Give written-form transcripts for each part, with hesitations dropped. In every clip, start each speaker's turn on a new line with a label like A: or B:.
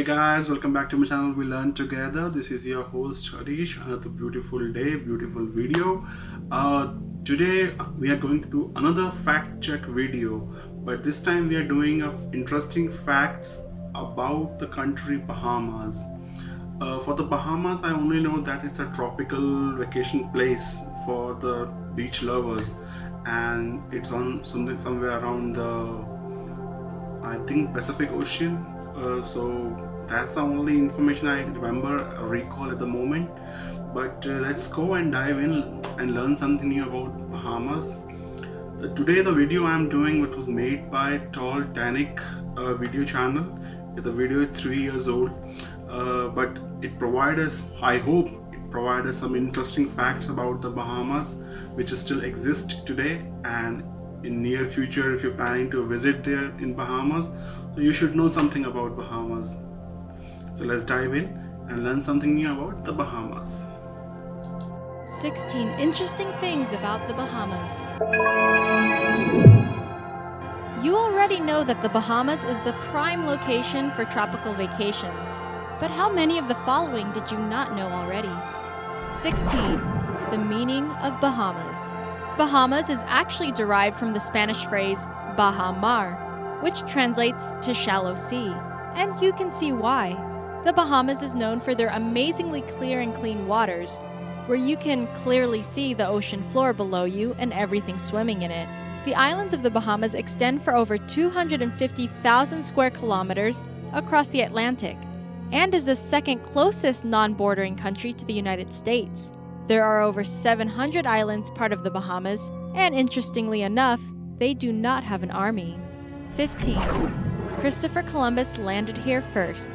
A: Hey guys, welcome back to my channel. We learn together. This is your host Harish. Another beautiful day, beautiful video. Today we are going to do another fact check video, but this time we are doing interesting facts about the country Bahamas. For the Bahamas, I only know that it's a tropical vacation place for the beach lovers, and it's on somewhere around the, I think, Pacific Ocean. So that's the only information I recall at the moment. But let's go and dive in and learn something new about Bahamas. Today the video I'm doing, which was made by fromTalltanic video channel. The video is 3 years old, but it provides us, I hope it provides us some interesting facts about the Bahamas, which still exist today, and in near future, if you're planning to visit there in Bahamas, you should know something about Bahamas. So let's dive in and learn something new about the Bahamas.
B: 16 interesting things about the Bahamas. You already know that the Bahamas is the prime location for tropical vacations. But how many of the following did you not know already? 16. The meaning of Bahamas. Bahamas is actually derived from the Spanish phrase Baja Mar, which translates to shallow sea, and you can see why. The Bahamas is known for their amazingly clear and clean waters, where you can clearly see the ocean floor below you and everything swimming in it. The islands of the Bahamas extend for over 250,000 square kilometers across the Atlantic, and is the second closest non-bordering country to the United States. There are over 700 islands part of the Bahamas, and interestingly enough, they do not have an army. 15. Christopher Columbus landed here first.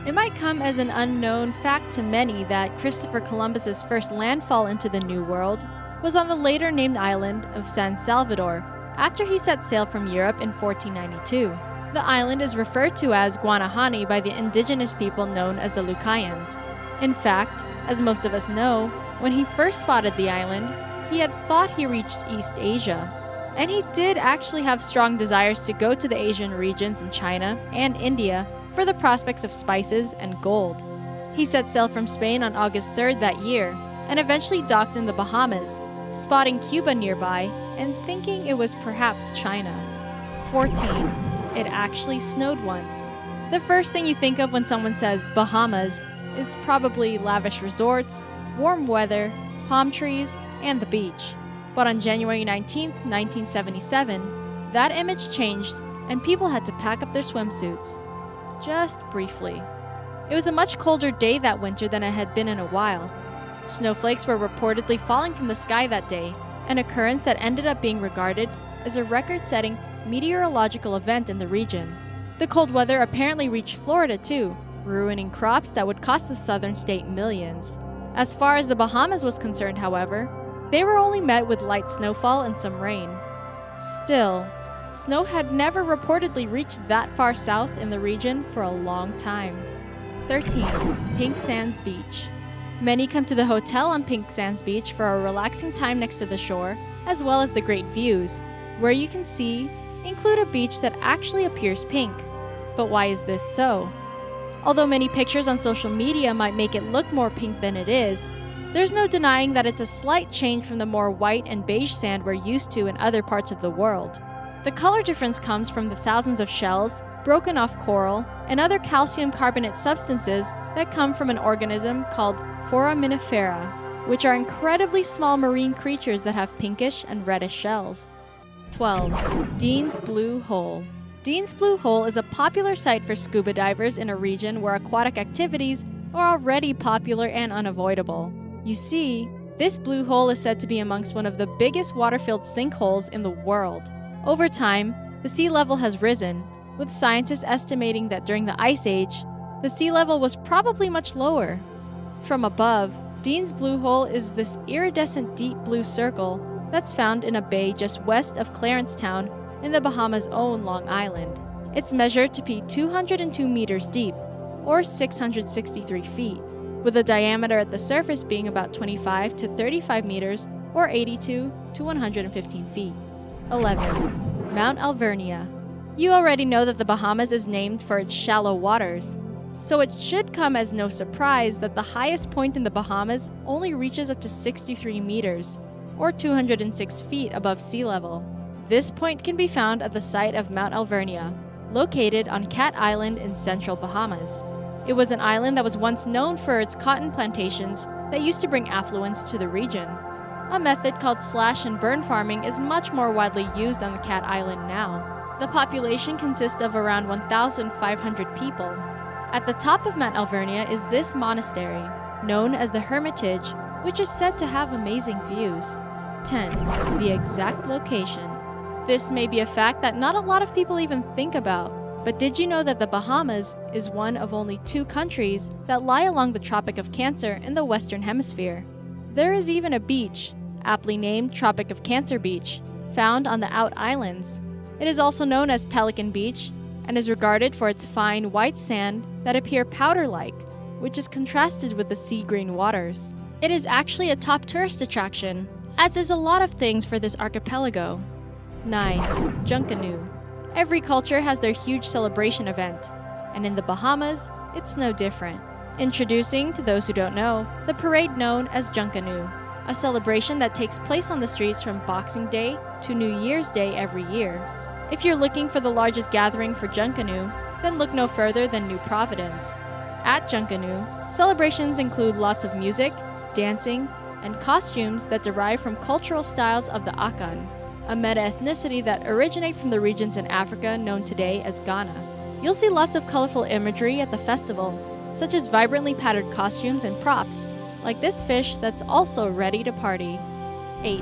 B: It might come as an unknown fact to many that Christopher Columbus's first landfall into the New World was on the later named island of San Salvador, after he set sail from Europe in 1492. The island is referred to as Guanahani by the indigenous people known as the Lucayans. In fact, as most of us know, when he first spotted the island, he had thought he reached East Asia. And he did actually have strong desires to go to the Asian regions in China and India for the prospects of spices and gold. He set sail from Spain on August 3rd that year, and eventually docked in the Bahamas, spotting Cuba nearby and thinking it was perhaps China. 14. It actually snowed once. The first thing you think of when someone says Bahamas is probably lavish resorts, warm weather, palm trees, and the beach. But on January 19, 1977, that image changed and people had to pack up their swimsuits. Just briefly. It was a much colder day that winter than it had been in a while. Snowflakes were reportedly falling from the sky that day, an occurrence that ended up being regarded as a record-setting meteorological event in the region. The cold weather apparently reached Florida too, ruining crops that would cost the southern state millions. As far as the Bahamas was concerned, however, they were only met with light snowfall and some rain. Still, snow had never reportedly reached that far south in the region for a long time. 13. Pink Sands Beach. Many come to the hotel on Pink Sands Beach for a relaxing time next to the shore, as well as the great views, where you can see include a beach that actually appears pink. But why is this so? Although many pictures on social media might make it look more pink than it is, there's no denying that it's a slight change from the more white and beige sand we're used to in other parts of the world. The color difference comes from the thousands of shells, broken off coral, and other calcium carbonate substances that come from an organism called foraminifera, which are incredibly small marine creatures that have pinkish and reddish shells. 12. Dean's Blue Hole. Dean's Blue Hole is a popular site for scuba divers in a region where aquatic activities are already popular and unavoidable. You see, this blue hole is said to be amongst one of the biggest water-filled sinkholes in the world. Over time, the sea level has risen, with scientists estimating that during the Ice Age, the sea level was probably much lower. From above, Dean's Blue Hole is this iridescent deep blue circle that's found in a bay just west of Clarencetown in the Bahamas' own Long Island. It's measured to be 202 meters deep, or 663 feet, with a diameter at the surface being about 25 to 35 meters, or 82 to 115 feet. 11. Mount Alvernia. You already know that the Bahamas is named for its shallow waters. So it should come as no surprise that the highest point in the Bahamas only reaches up to 63 meters, or 206 feet above sea level. This point can be found at the site of Mount Alvernia, located on Cat Island in central Bahamas. It was an island that was once known for its cotton plantations that used to bring affluence to the region. A method called slash and burn farming is much more widely used on the Cat Island now. The population consists of around 1,500 people. At the top of Mount Alvernia is this monastery, known as the Hermitage, which is said to have amazing views. 10. The exact location. This may be a fact that not a lot of people even think about, but did you know that the Bahamas is one of only 2 countries that lie along the Tropic of Cancer in the Western Hemisphere? There is even a beach, aptly named Tropic of Cancer Beach, found on the Out Islands. It is also known as Pelican Beach and is regarded for its fine white sand that appear powder-like, which is contrasted with the sea green waters. It is actually a top tourist attraction, as is a lot of things for this archipelago. 9. Junkanoo. Every culture has their huge celebration event, and in the Bahamas, it's no different. Introducing, to those who don't know, the parade known as Junkanoo, a celebration that takes place on the streets from Boxing Day to New Year's Day every year. If you're looking for the largest gathering for Junkanoo, then look no further than New Providence. At Junkanoo, celebrations include lots of music, dancing, and costumes that derive from cultural styles of the Akan, a meta-ethnicity that originate from the regions in Africa known today as Ghana. You'll see lots of colorful imagery at the festival, such as vibrantly patterned costumes and props, like this fish that's also ready to party. 8.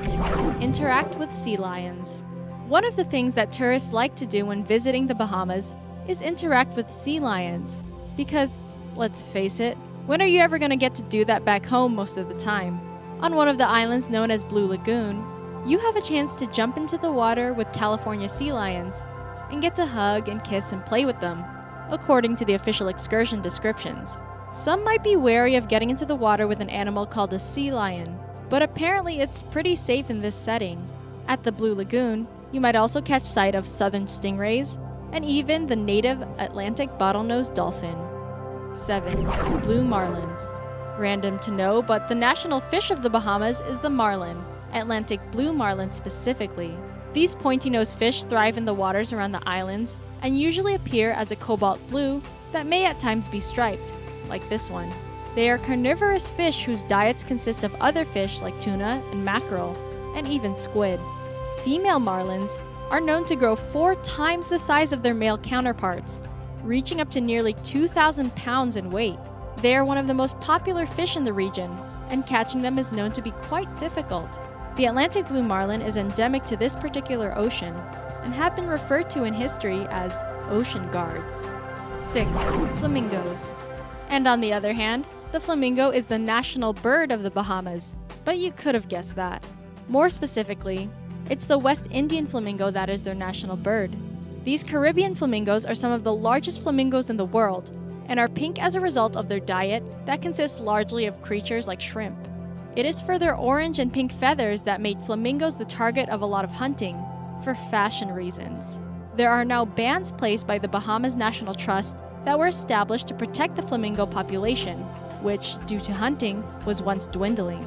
B: Interact with sea lions. One of the things that tourists like to do when visiting the Bahamas is interact with sea lions, because, let's face it, when are you ever going to get to do that back home most of the time? On one of the islands known as Blue Lagoon, you have a chance to jump into the water with California sea lions and get to hug and kiss and play with them, according to the official excursion descriptions. Some might be wary of getting into the water with an animal called a sea lion, but apparently it's pretty safe in this setting. At the Blue Lagoon, you might also catch sight of southern stingrays and even the native Atlantic bottlenose dolphin. 7. Blue marlins. Random to know, but the national fish of the Bahamas is the marlin, Atlantic blue marlin specifically. These pointy-nosed fish thrive in the waters around the islands and usually appear as a cobalt blue that may at times be striped, like this one. They are carnivorous fish whose diets consist of other fish like tuna and mackerel, and even squid. Female marlins are known to grow 4 times the size of their male counterparts, reaching up to nearly 2,000 pounds in weight. They are one of the most popular fish in the region, and catching them is known to be quite difficult. The Atlantic blue marlin is endemic to this particular ocean, and have been referred to in history as ocean guards. 6. Flamingos. And on the other hand, the flamingo is the national bird of the Bahamas, but you could have guessed that. More specifically, it's the West Indian flamingo that is their national bird. These Caribbean flamingos are some of the largest flamingos in the world, and are pink as a result of their diet that consists largely of creatures like shrimp. It is for their orange and pink feathers that made flamingos the target of a lot of hunting, for fashion reasons. There are now bans placed by the Bahamas National Trust that were established to protect the flamingo population, which, due to hunting, was once dwindling.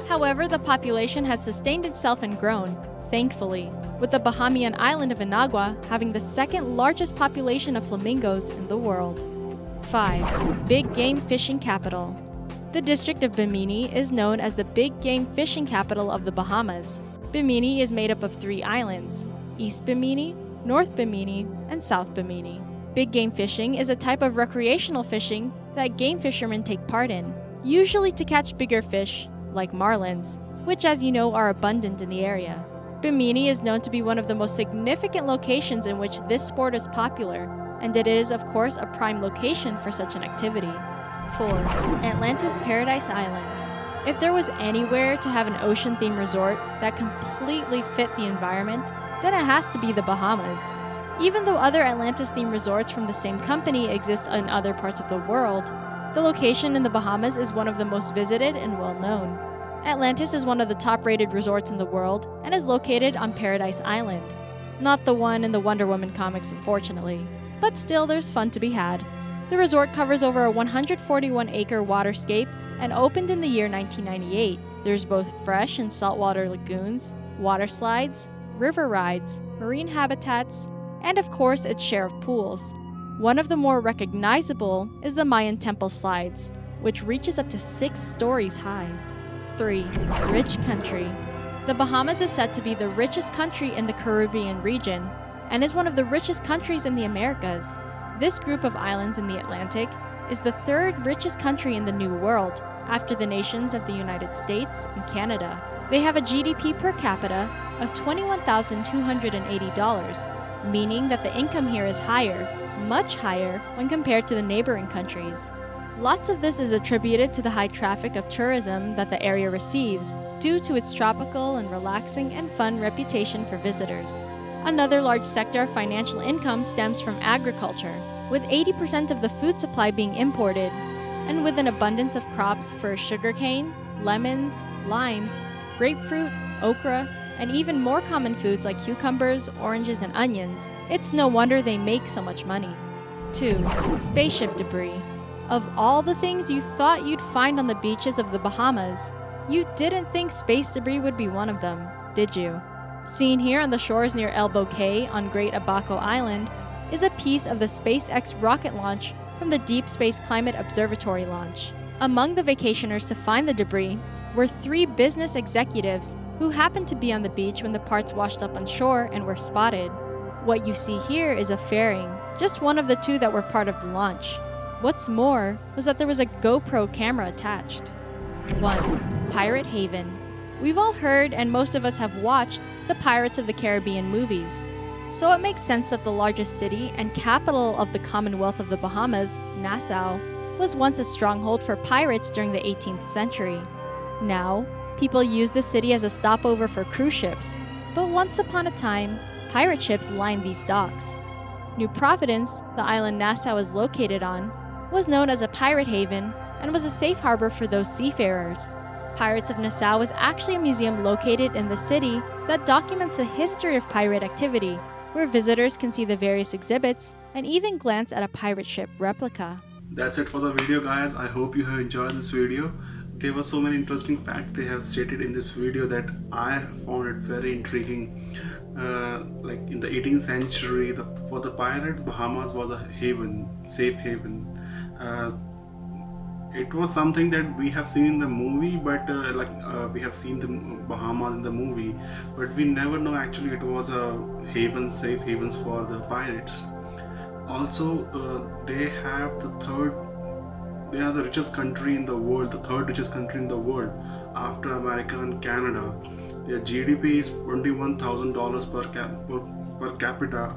B: However, the population has sustained itself and grown, thankfully, with the Bahamian island of Inagua having the second largest population of flamingos in the world. 5. Big Game Fishing Capital. The district of Bimini is known as the Big Game Fishing Capital of the Bahamas. Bimini is made up of 3 islands: East Bimini, North Bimini, and South Bimini. Big game fishing is a type of recreational fishing that game fishermen take part in, usually to catch bigger fish, like marlins, which as you know are abundant in the area. Bimini is known to be one of the most significant locations in which this sport is popular, and it is of course a prime location for such an activity. 4. Atlantis Paradise Island. If there was anywhere to have an ocean-themed resort that completely fit the environment, then it has to be the Bahamas. Even though other Atlantis-themed resorts from the same company exist in other parts of the world, the location in the Bahamas is one of the most visited and well-known. Atlantis is one of the top-rated resorts in the world and is located on Paradise Island. Not the one in the Wonder Woman comics, unfortunately, but still there's fun to be had. The resort covers over a 141-acre waterscape and opened in the year 1998. There's both fresh and saltwater lagoons, water slides, river rides, marine habitats, and of course its share of pools. One of the more recognizable is the Mayan temple slides, which reaches up to 6 stories high. 3. Rich country. The Bahamas is said to be the richest country in the Caribbean region and is one of the richest countries in the Americas. This group of islands in the Atlantic is the 3rd richest country in the New World, after the nations of the United States and Canada. They have a GDP per capita of $21,280, meaning that the income here is higher, much higher, when compared to the neighboring countries. Lots of this is attributed to the high traffic of tourism that the area receives due to its tropical and relaxing and fun reputation for visitors. Another large sector of financial income stems from agriculture, with 80% of the food supply being imported, and with an abundance of crops for sugarcane, lemons, limes, grapefruit, okra, and even more common foods like cucumbers, oranges, and onions. It's no wonder they make so much money. 2. Spaceship debris. Of all the things you thought you'd find on the beaches of the Bahamas, you didn't think space debris would be one of them, did you? Seen here on the shores near Elbow Cay on Great Abaco Island is a piece of the SpaceX rocket launch from the Deep Space Climate Observatory launch. Among the vacationers to find the debris were 3 business executives who happened to be on the beach when the parts washed up on shore and were spotted. What you see here is a fairing, just one of the 2 that were part of the launch. What's more was that there was a GoPro camera attached. 1. Pirate Haven. We've all heard and most of us have watched the Pirates of the Caribbean movies. So it makes sense that the largest city and capital of the Commonwealth of the Bahamas, Nassau, was once a stronghold for pirates during the 18th century. Now, people use the city as a stopover for cruise ships, but once upon a time, pirate ships lined these docks. New Providence, the island Nassau is located on, was known as a pirate haven and was a safe harbor for those seafarers. Pirates of Nassau is actually a museum located in the city that documents the history of pirate activity, where visitors can see the various exhibits and even glance at a pirate ship replica.
A: That's it for the video, guys. I hope you have enjoyed this video. There were so many interesting facts they have stated in this video that I found it very intriguing. Like in the 18th century, for the pirates, Bahamas was a haven, safe haven. It was something that we have seen in the movie, but we have seen the Bahamas in the movie, but we never know actually it was a haven, safe havens for the pirates. Also, they are the richest country in the world, the 3rd richest country in the world after America and Canada. Their GDP is $21,000 per capita.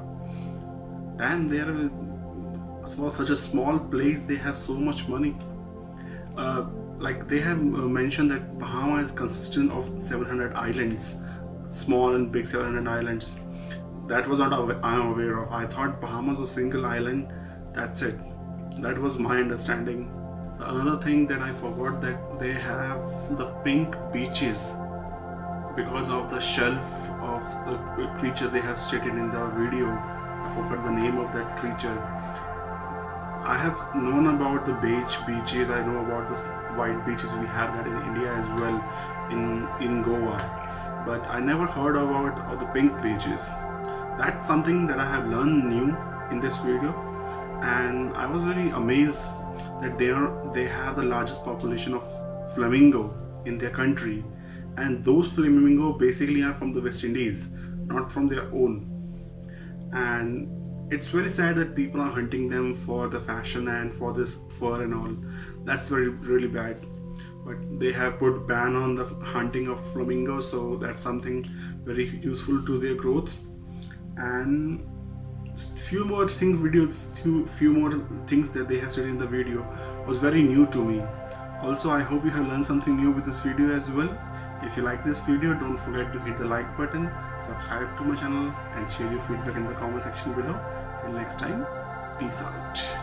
A: Damn, they are for such a small place. They have so much money. Like they have mentioned that Bahamas is consistent of 700 islands, small and big 700 islands. That was not I'm aware of. I thought Bahamas was a single island. That's it. That was my understanding. Another thing that I forgot, that they have the pink beaches because of the shelf of the creature they have stated in the video. I forgot the name of that creature. I have known about the beige beaches. I know about the white beaches. We have that in India as well, in Goa. But I never heard about the pink beaches. That's something that I have learned new in this video, and I was very amazed that they have the largest population of flamingo in their country, and those flamingo basically are from the West Indies, not from their own. And it's very sad that people are hunting them for the fashion and for this fur and all. That's really bad. But they have put ban on the hunting of flamingos, so that's something very useful to their growth. And few more things that they have said in the video was very new to me. Also, I hope you have learned something new with this video as well. If you like this video, don't forget to hit the like button, subscribe to my channel, and share your feedback in the comment section below. Till next time, peace out.